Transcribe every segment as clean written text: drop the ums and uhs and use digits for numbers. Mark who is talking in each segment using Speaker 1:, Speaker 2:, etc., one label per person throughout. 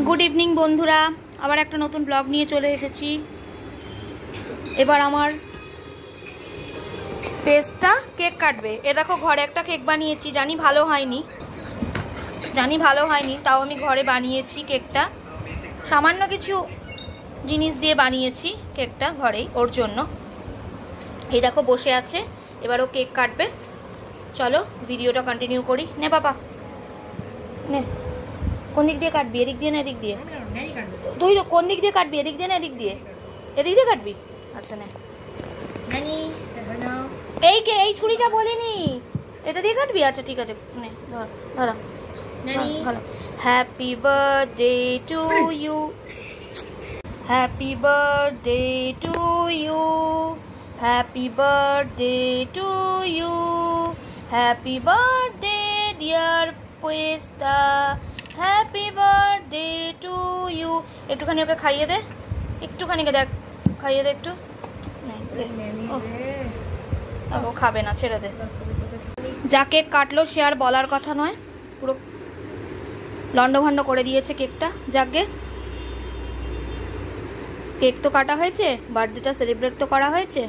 Speaker 1: Good evening বন্ধুরা, আবার একটা নতুন ব্লগ নিয়ে চলে এসেছি। এবার আমার পেস্তা কেক কাটবে। এ দেখো, ঘরে একটা কেক বানিয়েছি, জানি ভালো হয়নি, তাও আমি ঘরে বানিয়েছি কেকটা। সামান্য কিছু জিনিস দিয়ে বানিয়েছি কেকটা ঘরেই ওর জন্য। এই দেখো বসে আছে, এবার ও কেক কাটবে। চলো ভিডিওটা কন্টিনিউ করি। নে বাবা নে, কোন দিক দিয়ে কাটবি? এদিক দিয়ে না এদিক দিয়ে? তুই তো কোন দিক দিয়ে কাটবি? এদিক দিয়ে না এদিক দিয়ে? এদিক দিয়ে কাটবি। আচ্ছা নে, এই ছুরিটা বলিনি, এটা দিয়ে কাটবি। আচ্ছা ঠিক আছে, নে ধর ধরো। ভালো। Happy birthday to you, happy birthday to you, happy birthday to you, happy birthday dear Pesta, happy birthday to you. একটুখানি ওকে খাইয়ে দে, একটুখানি দেখ, খাইয়ে দে একটু। ও খাবে না, ছেড়ে দে। যা কেক কাটলো সে আর বলার কথা নয়, পুরো লন্ডভন্ড করে দিয়েছে কেকটা। যাকে কেক তো কাটা হয়েছে, বার্থডেটা সেলিব্রেট তো করা হয়েছে,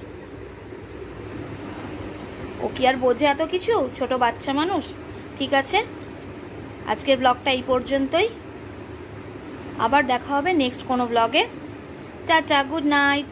Speaker 1: ও কি আর বোঝে এত কিছু? ছোট বাচ্চা মানুষ। ঠিক আছে, আজকের ব্লগটা এই পর্যন্তই, আবার দেখা হবে নেক্সট কোনো ব্লগে। Tata, good night.